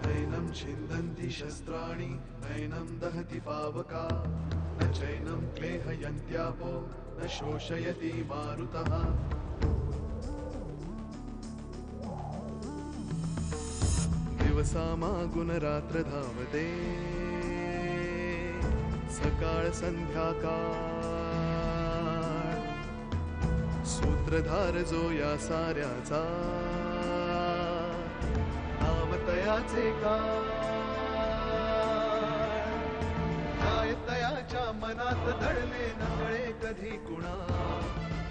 नैनं छिन्दन्ति शस्त्राणि नैनं दहति पावका न चैनं क्लेहयन्त्यापो न शोषयति मारुतः दिवसामागुन रात्र धावते सकाळ संध्याकाळ सूत्रधार जो या साऱ्याचा नावतयाचे काय तयाच्या मनात दडले नकळे कधी कुणा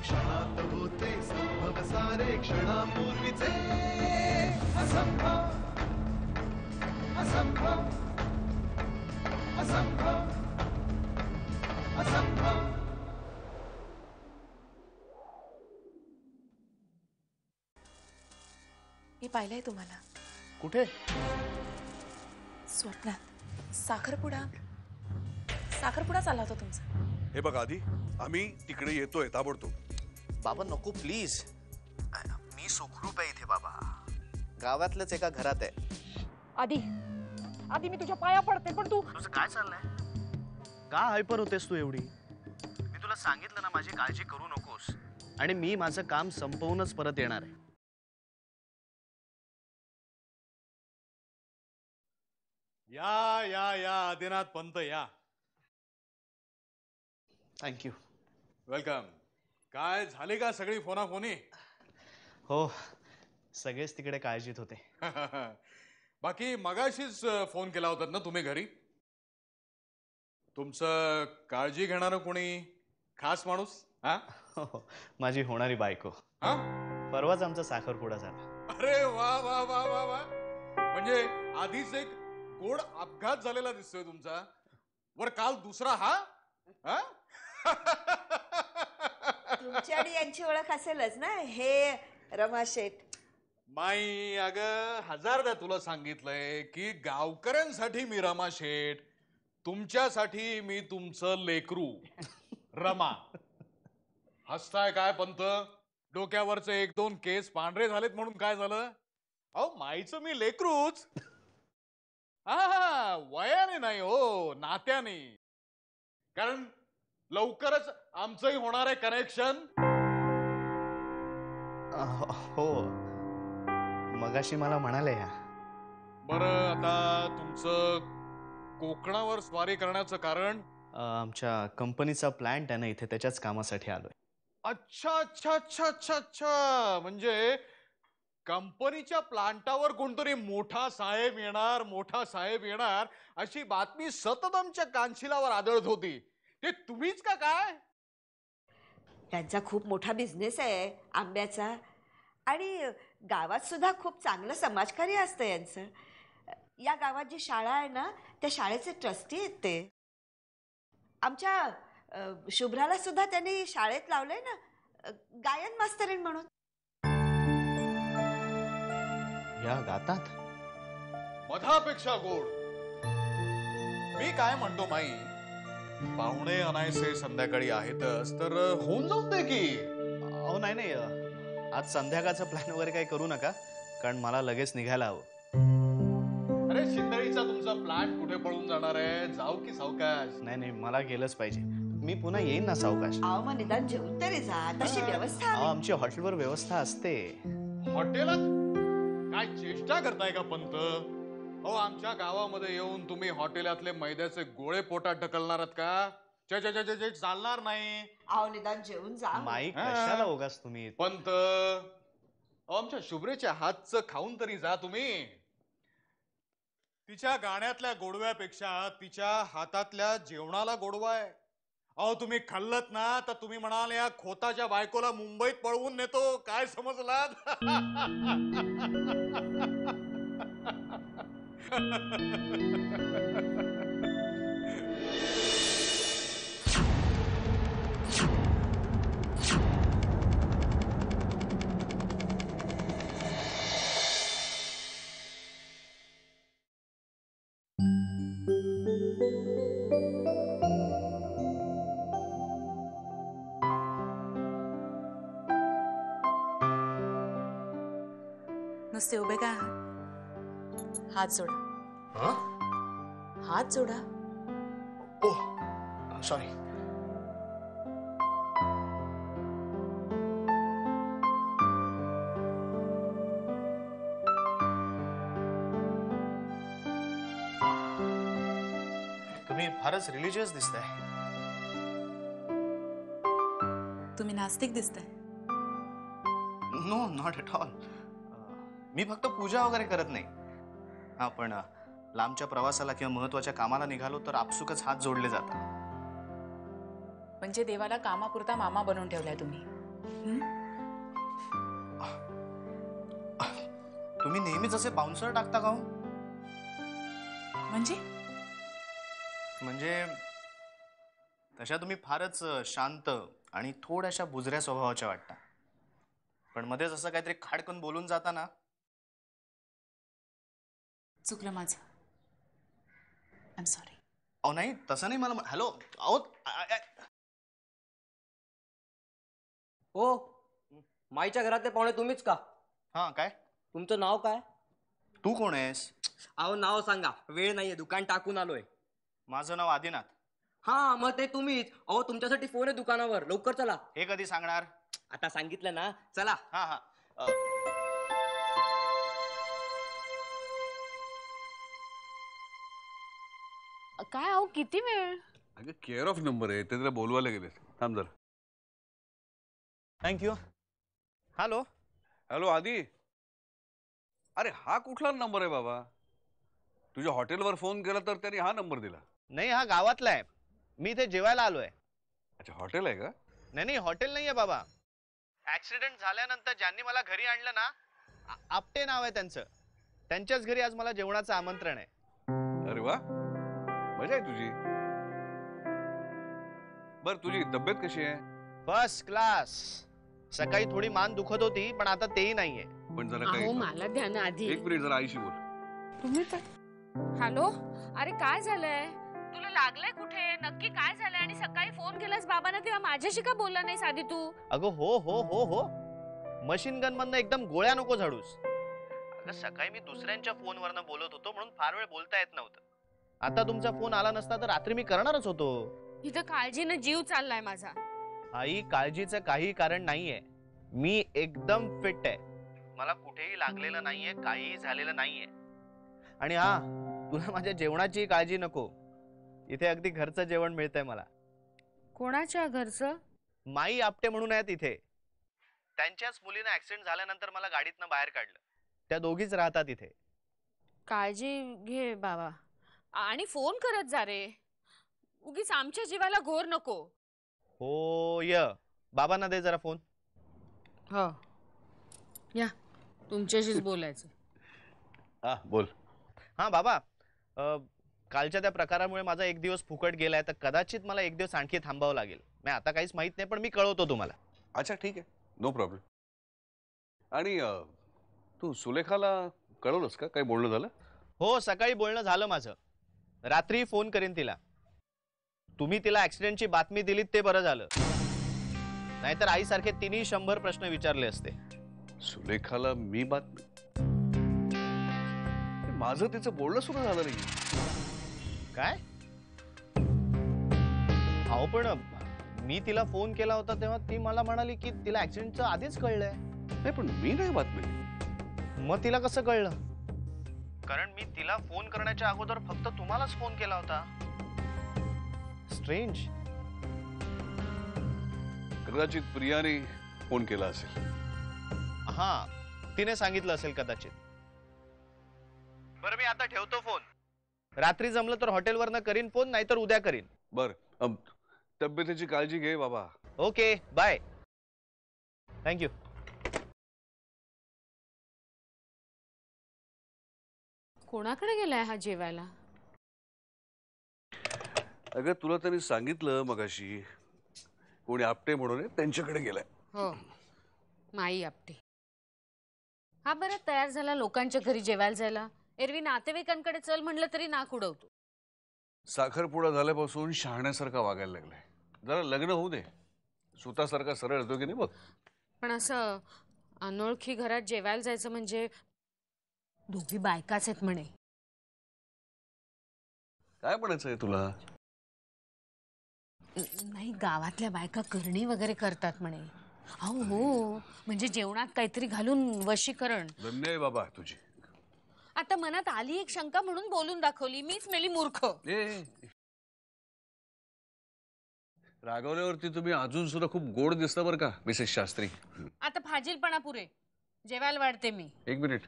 क्षणात होते संभव सारे क्षणापूर्वीचे असंभव असंभव असंभव असंभव. मी पाहिलंय तुम्हाला. कुठे? स्वप्नात. साखरपुडा चालला होता तुमचा. हे बघ आधी आम्ही तिकडे येतोय ताबडतोब. बाबा नको प्लीज. मी सुखरूप आहे इथे बाबा. गावातल्याच एका घरात आहे. आधी मी तुझ्या पाया पडते पण तू. तुझं काय चाललंय? का हायपर होतेस तू एवढी? मी तुला सांगितलं ना माझी काळजी करू नकोस. आणि मी माझं काम संपवूनच परत येणार आहे. या या या आदिनाथ पंत या. थँक्यू. वेलकम. काय झाली का सगळी फोनाफोनी? हो सगळेच तिकडे काळजीत होते. बाकी मगाशीच फोन केला होता ना तुम्ही घरी? तुमचं काळजी घेणारं कोणी खास माणूस? हा माझी होणारी बायको. हा परवाच आमचा साखरपुडा झाला. अरे वा वा वा वा वा. म्हणजे आधीच एक गोड अपघात झालेला दिसतोय तुमचा. वर काल दुसरा हा. तुमची आणि यांची ओळख असेलच ना. हे रमा शेठ. माई अगं हजारदा तुला सांगितलंय की गावकऱ्यांसाठी मी रमा शेठ, तुमच्यासाठी मी तुमचं लेकरू रमा. हसताय काय पंत? डोक्यावरचे 1-2 केस पांढरे झालेत म्हणून काय झालं? अहो माईचं मी लेकरूच. हा वयाने नाही हो, नात्याने. कारण लवकरच आमचंही होणार आहे कनेक्शन. हो मगाशी मला म्हणाले ह्या. बरं आता तुमचं कोकणावर स्वारी करण्याचं कारण? आमच्या कंपनीचा प्लॅन्ट आहे ना इथे, त्याच्याच कामासाठी आलोय. अच्छा अच्छा अच्छा अच्छा अच्छा. म्हणजे कंपनीच्या प्लांटावर कोणतरी मोठा साहेब येणार अशी बातमी सतत आमच्या कानशिलावर आदळत होती. ते तुम्हीच का काय? त्यांचा खूप मोठा बिझनेस आहे आंब्याचा. आणि गावात सुद्धा खूप चांगलं समाजकार्य असतं यांचं. या गावात जी शाळा आहे ना त्या शाळेचे ट्रस्टी आहेत ते. आमच्या शुभ्राला सुद्धा त्यांनी शाळेत लावलंय ना गायन मास्तरीण म्हणून. या गातात मधापेक्षा गोड. मी काय म्हणतो माई, पाहुणे अनायसे संध्याकाळी आहेतच तर होऊन जाऊन दे की. अहो नाही आज संध्याकाळचा प्लॅन वगैरे काही करू नका, कारण मला लगेच निघायला हवं. अरे शिंदळीचा तुमचा प्लॅन कुठे पळून जाणार आहे? जाऊ की सावकाश? नाही मला गेलंच पाहिजे. मी पुन्हा येईन ना सावकाश. अहो मग निदान जेवून तरी जा. तशी व्यवस्था. आमची हॉटेलवर व्यवस्था असते. हॉटेलात काय चेष्टा करताय का पंत? अहो आमच्या गावामध्ये येऊन तुम्ही हॉटेलातले मैद्याचे गोळे पोटात ढकलणार का? चालणार नाही. अहो निदान जेवून जा. माई कशाला उगाच तुम्ही? पंत आमच्या शुभ्रेच्या हातचं खाऊन तरी जा तुम्ही. तिच्या गाण्यातल्या गोडव्यापेक्षा तिच्या हातातल्या जेवणाला गोडवा आहे. अहो तुम्ही खाल्लत ना तर तुम्ही म्हणाल या खोताच्या बायकोला मुंबईत पळवून नेतो. काय समजलात? नुसते उभे काय? हात जोडा. हा? हात जोडा. Oh sorry. तुम्ही फारच रिलिजियस दिसताय. तुम्ही नास्तिक दिसताय. No not at all. मी फक्त पूजा वगैरे करत नाही. हा पण लांबच्या प्रवासाला किंवा महत्वाच्या कामाला निघालो तर आपसुकच हात जोडले जातात. म्हणजे देवाला कामापुरता मामा बनवून ठेवलाय तुम्ही. तुम्ही नेहमीच असे बाउन्सर टाकता का हो? म्हणजे तशा तुम्ही फारच शांत आणि थोड्याशा बुजऱ्या स्वभावाच्या वाटता. पण मध्येच असं काहीतरी खाडकन बोलून जाता ना. चुकलं माझं. I am sorry. अहो नाही तसं नाही. मला हॅलो अहो हो, माईच्या घरातले पाहुणे तुम्हीच का? हा काय? तुमचं नाव काय? तू कोण आहेस? अहो नाव सांगा, वेळ नाहीये, दुकान टाकून आलोय. माझं नाव आदिनाथ. हा मग ते तुम्हीच. अहो तुमच्यासाठी फोन आहे दुकानावर, लवकर चला. हे कधी सांगणार? आता सांगितलं ना, चला. हा हा. काय अहो किती वेळ? अगं केअर ऑफ नंबर आहे, ते तिला बोलवायला गेले. थांब जरा. थँक्यू. हॅलो. हॅलो आदी. अरे हा कुठला नंबर आहे बाबा? तुझ्या हॉटेलवर फोन केला तर त्यांनी हा नंबर दिला. नाही हा गावातला आहे. मी इथे जेवायला आलोय. अच्छा हॉटेल आहे का? नाही नाही हॉटेल नाहीये बाबा. ऍक्सिडेंट झाल्यानंतर ज्यांनी मला घरी आणलं ना, आपटे नाव आहे त्यांचं. त्यांच्याच घरी आज मला जेवणाचं आमंत्रण आहे. अरे वा, मजा आहे तुझी. बर तुझी तब्येत कशी आहे? First class. सकाळी थोडी मान दुखत होती पण आता तेही नाहीये. पण जरा अहो काही मला द्या ना आधी. एक मिनिट जरा आईशी बोल. तुम्ही तर हॅलो. अरे काय झालंय? तुला लागलंय कुठे? नक्की काय झालंय? आणि सकाळी फोन केलास बाबांना तेव्हा माझ्याशी का बोलला नाहीस आधी तू? अगं हो हो हो हो. मशीन गन मधनं एकदम गोळ्या नको झाडूस. अगं सकाळी मी दुसऱ्यांच्या फोनवरनं बोलत होतो म्हणून फार वेळ बोलता येत नव्हतं. आता तुमचा फोन आला नसता तर रात्री मी करणारच होतो. इथं काळजीनं जीव चाललाय माझा. आई काळजीचं काही कारण नाहीये. मी एकदम फिट आहे. मला कुठेही लागलेलं नाहीये, काहीही झालेलं नाहीये. आणि हा तुला माझ्या जेवणाची काळजी नको. इथे अगदी घरचं जेवण मिळतंय मला. कोणाच्या घरचं? माई आपटे म्हणून आहेत इथे. त्यांच्याच मुलीनं ऍक्सिडेंट झाल्यानंतर मला गाडीतनं बाहेर काढलं. त्या दोघीच राहतात इथे. काळजी घे बाबा. आणि फोन करत जा रे. उगीच आमच्या जीवाला घोर नको. हो बाबांना दे जरा फोन. हो या तुमच्याशीच बोलायचं. हा बोल. हा बाबा, कालच्या त्या प्रकारामुळे माझा एक दिवस फुकट गेलाय तर कदाचित मला एक दिवस आणखी थांबावं लागेल. मी आता काहीच माहित नाही पण मी कळवतो तुम्हाला. अच्छा ठीक आहे, नो प्रॉब्लेम. आणि तू सुलेखाला कळवलंस का? काही बोलणं झालं? हो सकाळी बोलणं झालं माझं. रात्री फोन करीन तिला. तुम्ही तिला ऍक्सिडेंटची बातमी दिलीत ते बरं झालं. नाहीतर आईसारखे तिन्ही 100 प्रश्न विचारले असते. सुलेखाला मी बातमी? माझं तिचं बोलणं सुरू झालं नाही. काय? अहो पण मी तिला फोन केला होता तेव्हा ती मला म्हणाली की तिला ऍक्सिडेंटचं आधीच कळलंय. नाही पण मी नाही बातमी. मग तिला कसं कळलं? कारण मी तिला फोन करण्याच्या अगोदर फक्त तुम्हालाच फोन केला होता. स्ट्रेंज. कदाचित प्रियाने फोन केला असेल. हा तिने सांगितलं असेल कदाचित. बरं मी आता ठेवतो फोन. रात्री जमलं तर हॉटेलवरनं करीन फोन, नाहीतर उद्या करीन. बर तब्येतीची काळजी घे बाबा. Okay bye. थँक्यू. कोणाकडे गेलाय हा जेवायला? अगं तुला त्यांनी सांगितलं मगाशी, कोणी आपटे म्हणून आहे, त्यांच्याकडे गेलाय. हो माई आपटे. हा बरं तयार झाला लोकांच्या घरी जेवायला जायला. एरवी नातेवाईकांकडे चल म्हणलं तरी नाक उडवतो. साखरपुडा झाल्यापासून शहाण्यासारखा वागायला लागलाय. जरा लग्न होऊ दे. सुतासारखा सरळ येतो की नाही बघ. पण असं अनोळखी घरात जेवायला जायचं म्हणजे दोघी बायकाच आहेत म्हणे. काय म्हणायचंय तुला? नाही, गावातल्या बायका करणी वगैरे करतात म्हणे. अहो हो, म्हणजे जेवणात काहीतरी घालून वशीकरण. धन्य आहे बाबा तुझी. आता मनात आली एक शंका म्हणून बोलून दाखवली. मीच मेली मूर्ख. रागवल्यावरती तुम्ही अजून सुद्धा खूप गोड दिसता बरं का मिसेस शास्त्री. आता फाजीलपणा पुरे, जेवायला वाढते मी. एक मिनिट.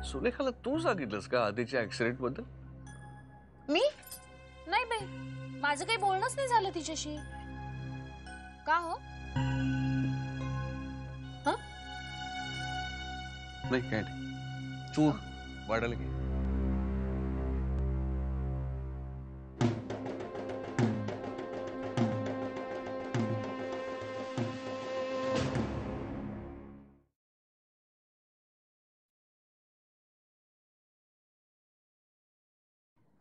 सुलेखाला तू सांगितलंस का आधीच्या ऍक्सिडेंट बद्दल? मी नाही बाई, माझं काही बोलणंच नाही झालं तिच्याशी. का हो? नाही काय नाही. तू वाढायला घे.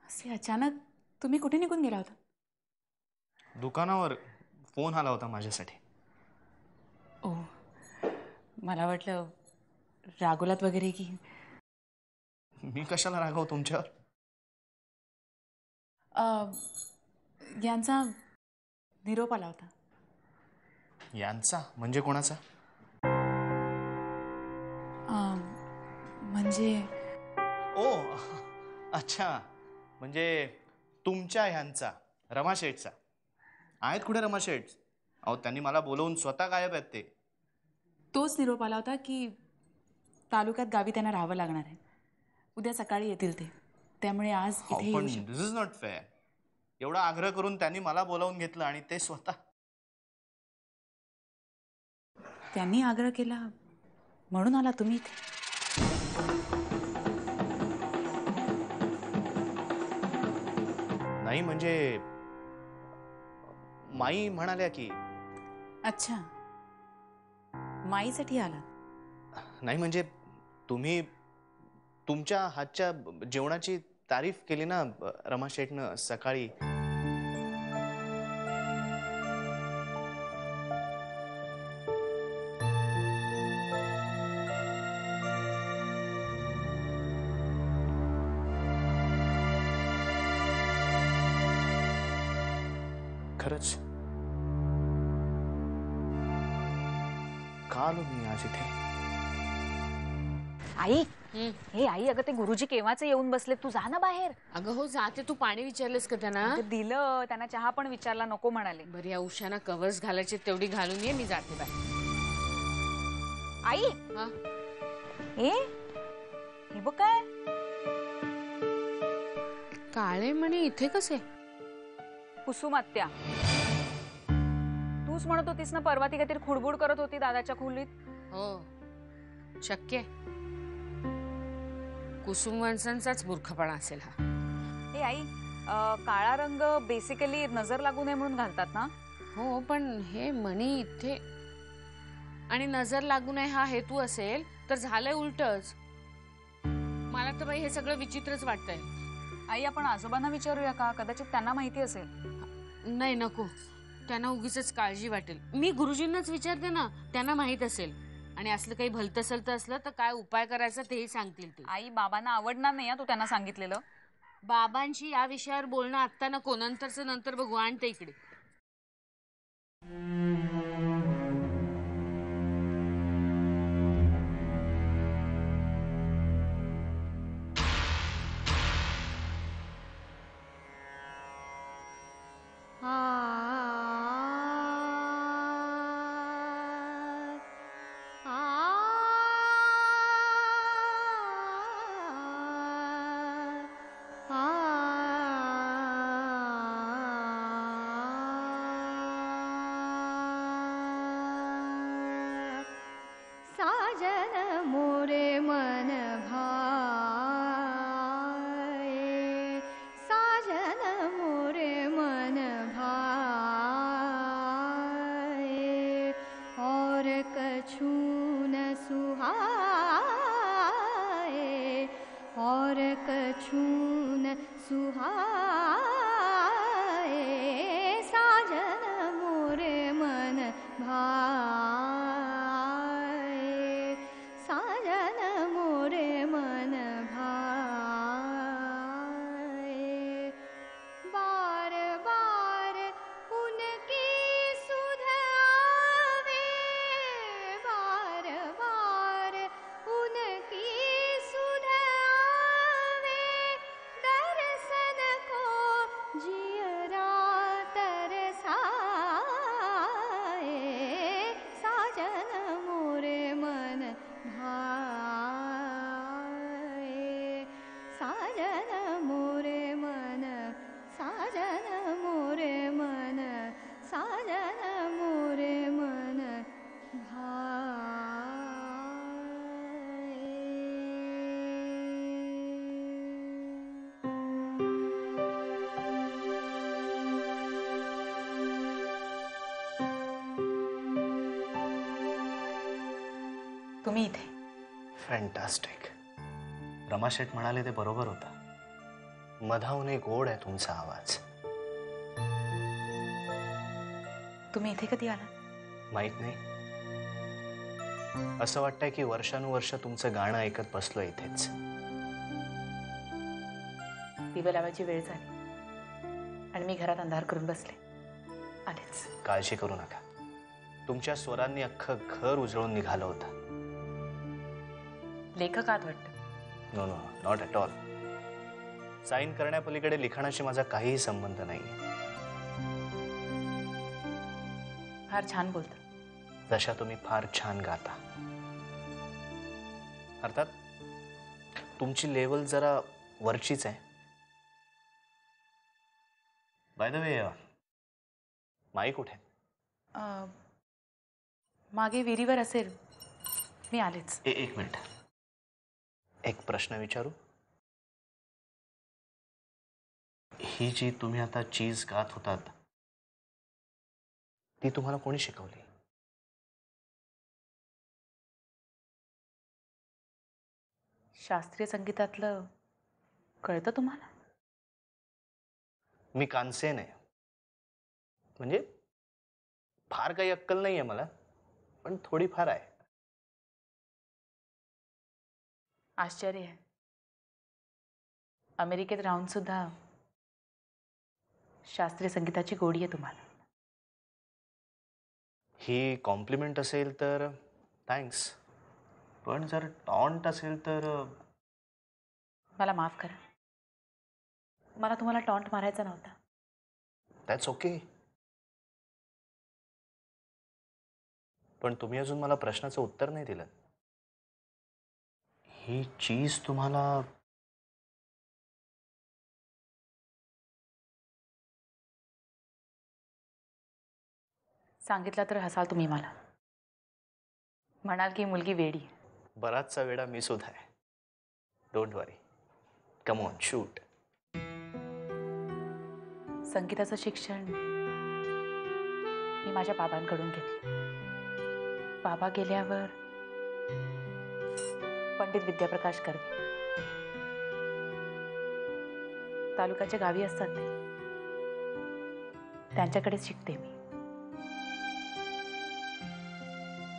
असे अचानक तुम्ही कुठे निघून गेला होता? दुकानावर फोन आला होता माझ्यासाठी. ओ, मला वाटलं रागवलात वगैरे की. मी कशाला रागाव तुमच्यावर? यांचा निरोप आला होता. यांचा म्हणजे कोणाचा? म्हणजे ओ अच्छा, म्हणजे तुमच्या ह्यांचा, रमा शेठचा. आहेत कुठे रमा शेठ? अहो त्यांनी मला बोलवून स्वतः गायब आहेत ते. तोच निरोप आला होता की तालुक्यात गावी त्यांना राहावं लागणार आहे. उद्या सकाळी येतील ते, त्यामुळे आज इथे पण दिस इज नॉट फेअर. एवढा आग्रह करून त्यांनी मला बोलावून घेतलं आणि ते स्वतः. त्यांनी आग्रह केला म्हणून आला तुम्ही इथे? नाही म्हणजे माई म्हणाल्या की. अच्छा, माईसाठी आला? नाही म्हणजे तुम्ही तुमच्या हातच्या जेवणाची तारीफ केली ना रमा शेठनं सकाळी. खरंच का आलो मी आज इथे? आई, हे आई, अगं ते गुरुजी केव्हाचे येऊन बसले, तू जा ना बाहेर. अगं हो जाते. तू पाणी विचारलेस का त्यांना? दिलं, त्यांना चहा पण विचारला, नको म्हणाले. बरी या उशाना कवर्स घालायचे तेवढी घालून ये, मी जाते बाहेर. आई, हा हे बघ काय काळे म्हणे इथे कसे? कुसुम आत्या, तूच म्हणत होतीस ना परवा ती काहीतरी खुडबुड करत होती दादाच्या खोलीत. हो शक्य. कुसुम वंशांचाच मूर्खपणा असेल हा. ए आई, काळा रंग बेसिकली नजर लागू नये म्हणून घालतात ना? हो, पण हे मणी इथे आणि नजर लागू नये हा हेतू असेल तर झालंय उलटच. मला तर बाई हे सगळं विचित्रच वाटतंय. आई, आपण आजोबांना विचारूया का? कदाचित त्यांना माहिती असेल. नाही नको, त्यांना उगीच काळजी वाटेल. मी गुरुजींनाच विचारते ना, त्यांना माहित असेल. आणि असलं काही भलतं सलतं असलं तर काय उपाय करायचा तेही सांगतील ते. आई, बाबांना आवडणार नाही तू त्यांना सांगितलेलं. बाबांशी या विषयावर बोलणं आत्ता नको, नंतरचं नंतर बघू. आणते इकडे. साजन मोरे मन भाए तुम्ही इथे. फॅन्टास्टिक. रमाशेठ म्हणाले ते बरोबर होतं. मधाहूनही गोड आहे तुमचा आवाज. तुम्ही इथे कधी आला? माहित नाही. असं वाटतंय की वर्षानुवर्ष तुमचं गाणं ऐकत बसलो इथेच. दिवे लावायची वेळ झाली आणि मी घरात अंधार करून बसले. आलेच. काळजी करू नका. तुमच्या स्वरांनी अख्खं घर उजळून निघालं होतं. लेखकात वाटतं. No no, not at all. Sign करण्यापलीकडे लिखाणाशी माझा काहीही संबंध नाही. फार छान बोलता. जशा तुम्ही फार छान गाता. अर्थात तुमची लेवल जरा वरचीच आहे. बाय द वे, माई कुठे? मागे विहिरीवर असेल. मी आलेच. एक मिनिट. एक प्रश्न विचारू? ही जी तुम्ही आता चीज गात होतात ती तुम्हाला कोणी शिकवली? शास्त्रीय संगीतातलं कळतं तुम्हाला? मी कानसेन आहे. म्हणजे फार काही अक्कल नाही आहे मला, पण थोडीफार आहे. आश्चर्य आहे. अमेरिकेत राहून सुद्धा शास्त्रीय संगीताची गोडी आहे तुम्हाला. ही कॉम्प्लिमेंट असेल तर थँक्स, पण जर टॉन्ट असेल तर मला माफ करा. मला तुम्हाला टॉन्ट मारायचा नव्हता. That's okay. पण तुम्ही अजून मला प्रश्नाचं उत्तर नाही दिलं. ही चीज तुम्हाला सांगितलं तर हसाल तुम्ही मला. म्हणाल की मुलगी वेडी. बराचसा वेळा मी सुद्धा आहे. Don't worry. Come on, shoot. संगीताचं शिक्षण मी माझ्या बाबांकडून घेतलं. बाबा गेल्यावर पंडित विद्याप्रकाश कर्वे तालुक्याच्या गावी असतात ते, त्यांच्याकडेच शिकते मी.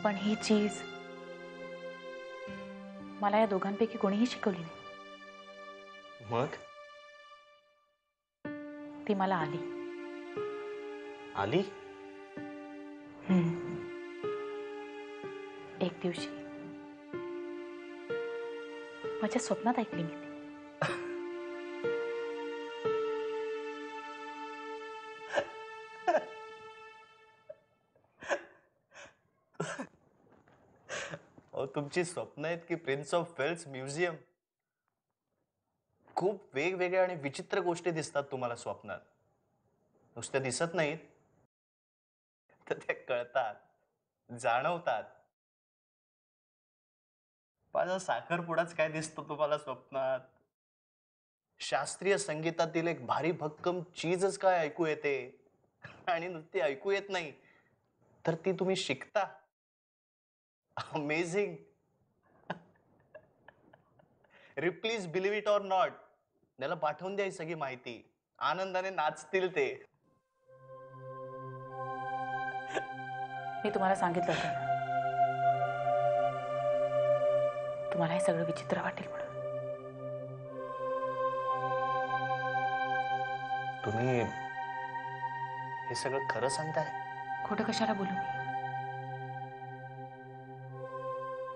पण ही चीज मला या दोघांपैकी कोणीही शिकवली नाही. मग ती मला आली. आली? एक दिवशी माझ्या स्वप्नात ऐकली मी ती. तुमची स्वप्न आहेत की प्रिन्स ऑफ वेल्स म्युझियम? खूप वेगवेगळ्या आणि विचित्र गोष्टी दिसतात तुम्हाला स्वप्नात. नुसत्या दिसत नाहीत तर त्या कळतात, जाणवतात. माझा साखरपुडाच काय दिसतो तुम्हाला स्वप्नात? शास्त्रीय संगीतातील एक भारी भक्कम चीजच काय ऐकू येते. आणि नुसती ऐकू येत नाही तर ती तुम्ही शिकता. Amazing. Please believe it or not. त्याला पाठवून द्या ही सगळी माहिती. आनंदाने नाचतील ते. मी तुम्हाला सांगितलं होतं ना, तुम्हाला हे सगळं विचित्र वाटेल म्हणून. तुम्ही हे सगळं खरं सांगताय? खोटं कशाला बोलू मी?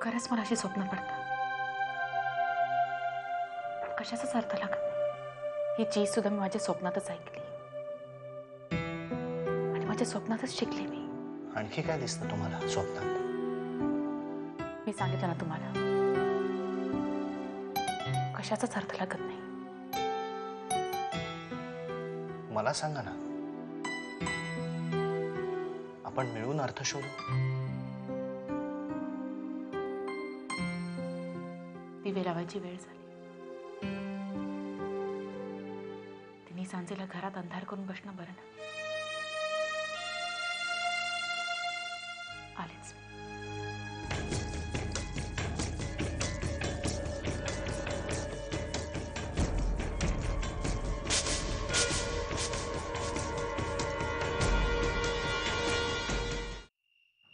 खरंच मला अशी स्वप्न पडतात. कशाचाच अर्थ लागत नाही. ही चीज सुद्धा मी माझ्या स्वप्नातच ऐकली आणि माझ्या स्वप्नातच शिकले मी. आणखी काय दिसतं तुम्हाला स्वप्नात? मी सांगितलं ना तुम्हाला, कशाचाच अर्थ लागत नाही. मला सांगा ना, आपण मिळून अर्थ शोधू. दिवे लावायची वेळ झाली. तिने सांजेला घरात अंधार करून बसणं बरं ना. आलेच.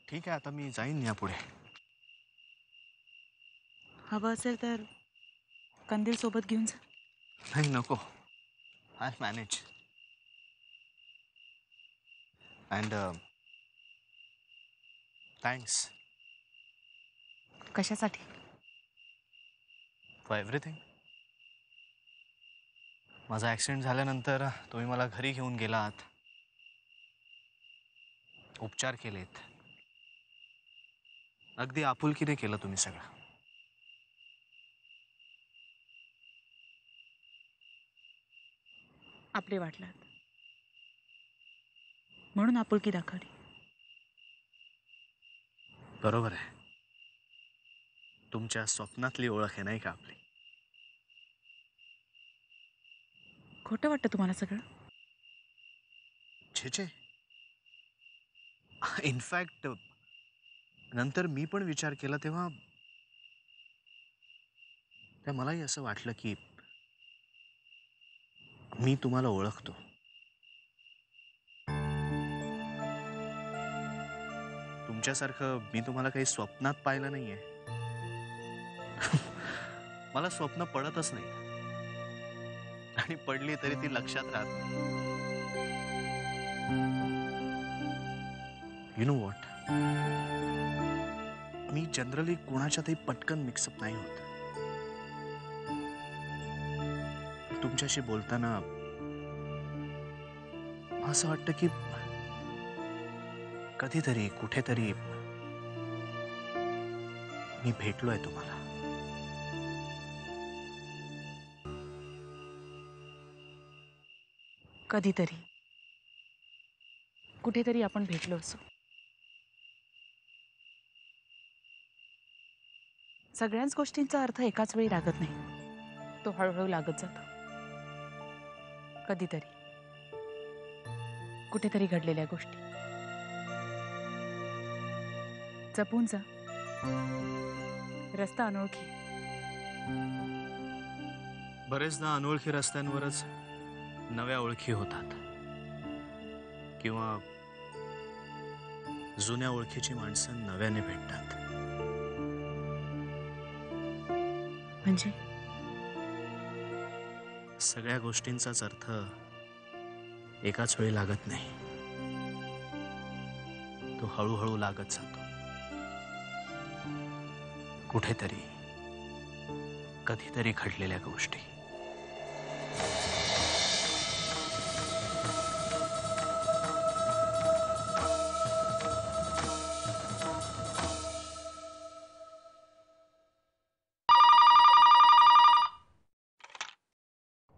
ठीक आहे, आता मी जाईन यापुढे. हवं असेल तर कंदील सोबत घेऊन जा. नाही, नको. I manage. अँड थँक्स कशासाठी? For everything. माझा ॲक्सिडेंट झाल्यानंतर तुम्ही मला घरी घेऊन गेलात, उपचार केलेत, अगदी आपुलकीने केलं तुम्ही सगळं. आपले वाटलात म्हणून आपुलकी दाखवली. बरोबर आहे. तुमच्या स्वप्नातली ओळख आहे नाही का आपली? खोटं वाटतं तुम्हाला सगळं? छे छे. इनफॅक्ट नंतर मी पण विचार केला तेव्हा मलाही असं वाटलं की मी तुम्हाला ओळखतो. तुमच्यासारखं मी तुम्हाला काही स्वप्नात पाहिलं नाहीये. मला स्वप्न पडतच नाही, आणि पडली तरी ती लक्षात राहत नाही. यु नो व्हॉट, मी जनरली कोणाच्यातही पटकन मिक्सअप नाही होत. तुमच्याशी बोलताना असं वाटतं की कधीतरी कुठेतरी मी भेटलोय तुम्हाला. कधीतरी कुठेतरी आपण भेटलो असू. सगळ्याच गोष्टींचा अर्थ एकाच वेळी लागत नाही, तो हळूहळू लागत जातो. कधीतरी कुठेतरी घडलेल्या गोष्टी जपून जा. रस्ता अनोळखी. बरेचदा अनोळखी रस्त्यांवरच नव्या ओळखी होतात, किंवा जुन्या ओळखीची माणसं नव्याने भेटतात. म्हणजे सगळ्या गोष्टींचाच अर्थ एकाच वेळी लागत नाही, तो हळूहळू लागत जातो. कुठेतरी कधीतरी घडलेल्या गोष्टी.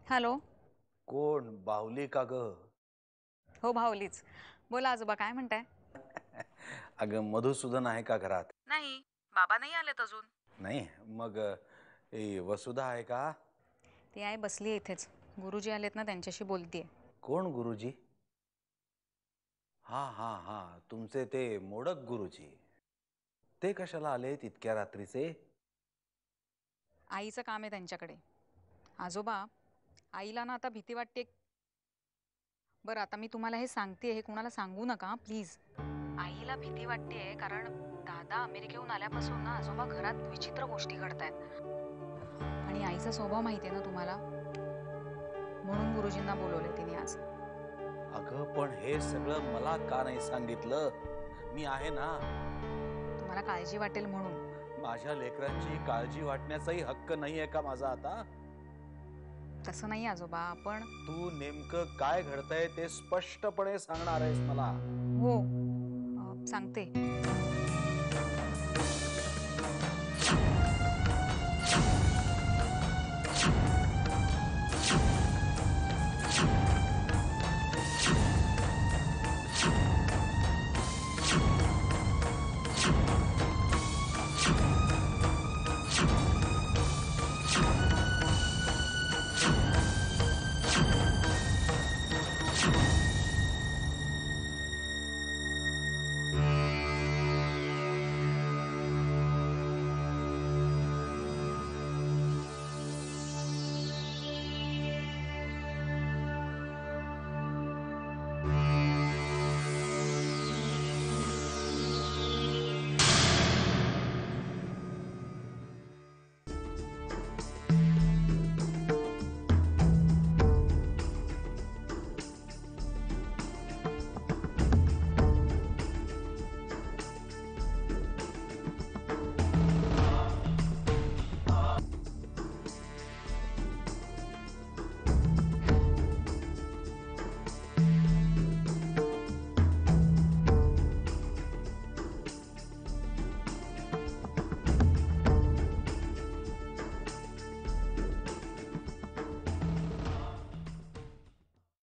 हॅलो. कोण, बाहुली का ग? हो, भावलीच. बोला आजोबा, काय म्हणताय? अगं, मधुसूदन आहे का घरात? नाही, बाबा नाही आलेत अजून. नाही, मग वसुधा आहे का? ती आहे, बसली इथेच. गुरुजी आलेत ना, त्यांच्याशी बोलतीये. कोण गुरुजी? हा हा हा, तुमचे ते मोडक गुरुजी. ते कशाला आले इतक्या रात्रीचे? आईचं काम आहे त्यांच्याकडे. आजोबा, आईला ना आता भीती वाटते. बरं, आता मी तुम्हाला हे सांगते, हे कुणाला सांगू नका प्लीज. आईला भीती वाटतेय कारण दादा अमेरिकेहून आल्यापासून ना आजोबा घरात विचित्र गोष्टी घडतायत. आणि आईचा स्वभाव माहितीये ना तुम्हाला, म्हणून गुरुजींना बोलवले तिने आज. अगं, पण हे सगळं मला का नाही सांगितलं? मी आहे ना. तुम्हाला काळजी वाटेल म्हणून. माझ्या लेकरांची काळजी वाटण्याचाही हक्क नाहीये का माझा आता? तसं नाही आजोबा, आपण. तू नेमकं काय घडतंय ते स्पष्टपणे सांगणार आहेस मला? हो, सांगते.